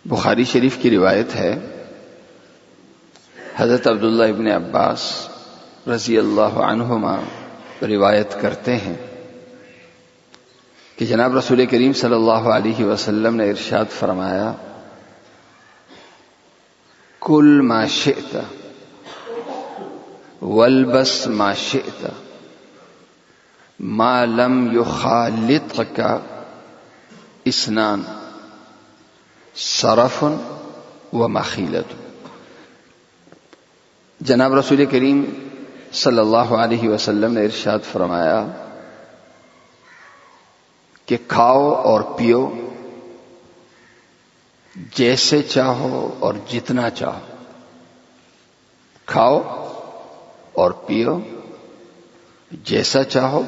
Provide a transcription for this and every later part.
بخاری شریف کی روایت ہے، حضرت عبداللہ ابن عباس رضی اللہ عنہما روایت کرتے ہیں کہ جناب رسول کریم صلی اللہ علیہ وسلم نے ارشاد فرمایا، کل ما شئت والبس ما شئت ما لم یخالطک اسنان صرف و مخیلت۔ جناب رسول کریم صلی اللہ علیہ وسلم نے ارشاد فرمایا کہ کھاؤ اور پیو جیسے چاہو اور جتنا چاہو، کھاؤ اور پیو جیسا چاہو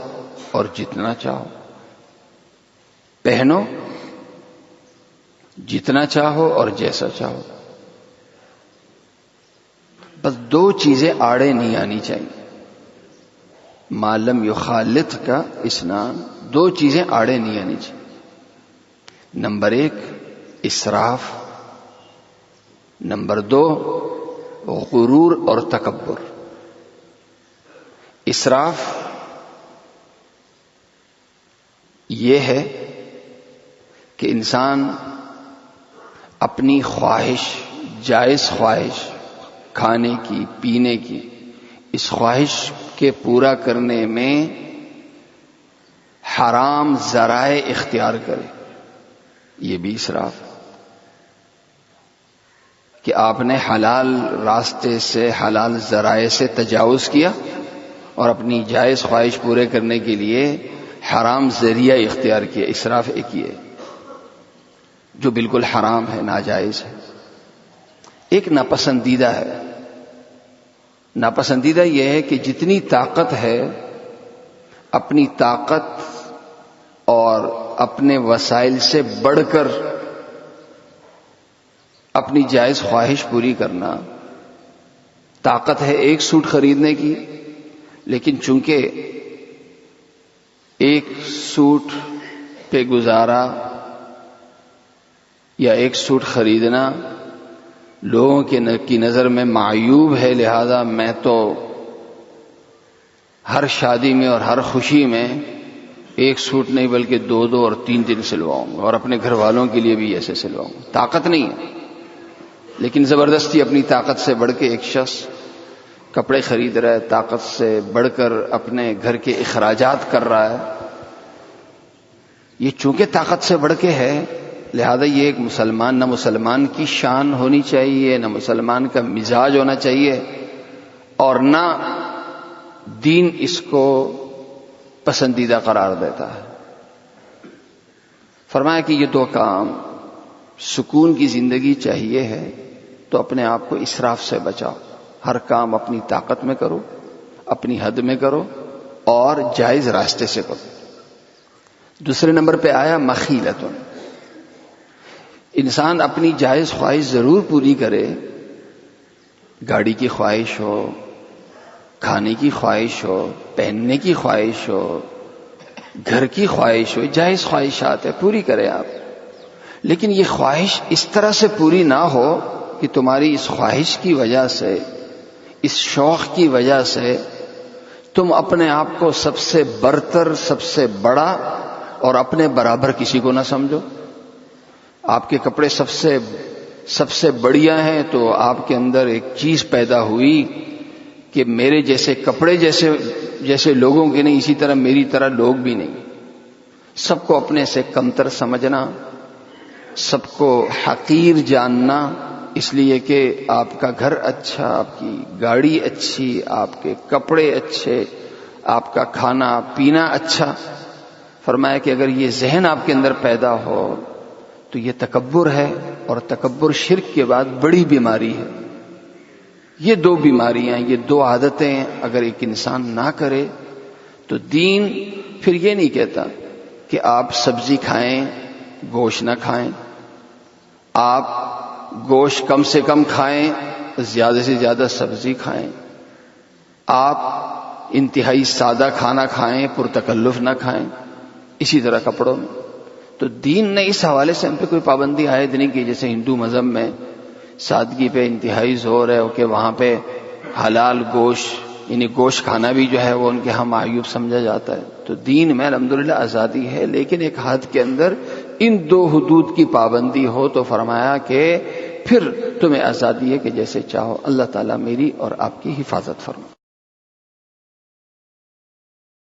اور جتنا چاہو، پہنو جتنا چاہو اور جیسا چاہو، بس دو چیزیں آڑے نہیں آنی چاہیے۔ ما لم یخالط کا اسنان، دو چیزیں آڑے نہیں آنی چاہیے۔ نمبر ایک اسراف، نمبر دو غرور اور تکبر۔ اسراف یہ ہے کہ انسان اپنی خواہش، جائز خواہش کھانے کی پینے کی، اس خواہش کے پورا کرنے میں حرام ذرائع اختیار کرے، یہ بھی اسراف۔ کہ آپ نے حلال راستے سے، حلال ذرائع سے تجاوز کیا اور اپنی جائز خواہش پورے کرنے کے لیے حرام ذریعہ اختیار کیا، اسراف ایک ہی ہے جو بالکل حرام ہے، ناجائز ہے۔ ایک ناپسندیدہ ہے۔ ناپسندیدہ یہ ہے کہ جتنی طاقت ہے، اپنی طاقت اور اپنے وسائل سے بڑھ کر اپنی جائز خواہش پوری کرنا۔ طاقت ہے ایک سوٹ خریدنے کی، لیکن چونکہ ایک سوٹ پہ گزارا یا ایک سوٹ خریدنا لوگوں کی نظر میں معیوب ہے، لہذا میں تو ہر شادی میں اور ہر خوشی میں ایک سوٹ نہیں بلکہ دو دو اور تین تین سلواؤں گا، اور اپنے گھر والوں کے لیے بھی ایسے سلواؤں گا۔ طاقت نہیں ہے، لیکن زبردستی اپنی طاقت سے بڑھ کے ایک شخص کپڑے خرید رہا ہے، طاقت سے بڑھ کر اپنے گھر کے اخراجات کر رہا ہے۔ یہ چونکہ طاقت سے بڑھ کے ہے، لہذا یہ ایک مسلمان، نہ مسلمان کی شان ہونی چاہیے، نہ مسلمان کا مزاج ہونا چاہیے، اور نہ دین اس کو پسندیدہ قرار دیتا ہے۔ فرمایا کہ یہ دو کام سکون کی زندگی چاہیے ہے تو اپنے آپ کو اسراف سے بچاؤ، ہر کام اپنی طاقت میں کرو، اپنی حد میں کرو اور جائز راستے سے کرو۔ دوسرے نمبر پہ آیا مخیلتن، انسان اپنی جائز خواہش ضرور پوری کرے، گاڑی کی خواہش ہو، کھانے کی خواہش ہو، پہننے کی خواہش ہو، گھر کی خواہش ہو، جائز خواہشات ہے، پوری کرے آپ، لیکن یہ خواہش اس طرح سے پوری نہ ہو کہ تمہاری اس خواہش کی وجہ سے، اس شوق کی وجہ سے تم اپنے آپ کو سب سے برتر، سب سے بڑا اور اپنے برابر کسی کو نہ سمجھو۔ آپ کے کپڑے سب سے بڑھیا ہیں تو آپ کے اندر ایک چیز پیدا ہوئی کہ میرے جیسے کپڑے جیسے لوگوں کے نہیں، اسی طرح میری طرح لوگ بھی نہیں۔ سب کو اپنے سے کمتر سمجھنا، سب کو حقیر جاننا، اس لیے کہ آپ کا گھر اچھا، آپ کی گاڑی اچھی، آپ کے کپڑے اچھے، آپ کا کھانا پینا اچھا۔ فرمایا کہ اگر یہ ذہن آپ کے اندر پیدا ہو تو یہ تکبر ہے، اور تکبر شرک کے بعد بڑی بیماری ہے۔ یہ دو بیماریاں، یہ دو عادتیں اگر ایک انسان نہ کرے تو دین پھر یہ نہیں کہتا کہ آپ سبزی کھائیں، گوشت نہ کھائیں، آپ گوشت کم سے کم کھائیں، زیادہ سے زیادہ سبزی کھائیں، آپ انتہائی سادہ کھانا کھائیں، پرتکلف نہ کھائیں۔ اسی طرح کپڑوں میں تو دین نے اس حوالے سے ہم پہ کوئی پابندی عائد نہیں کی. جیسے ہندو مذہب میں سادگی پہ انتہائی زور ہے کہ وہاں پہ حلال گوشت یعنی گوشت کھانا بھی جو ہے وہ ان کے ہاں معیوب سمجھا جاتا ہے. تو دین میں الحمدللہ آزادی ہے، لیکن ایک حد کے اندر ان دو حدود کی پابندی ہو تو فرمایا کہ پھر تمہیں آزادی ہے کہ جیسے چاہو. اللہ تعالیٰ میری اور آپ کی حفاظت فرمائے.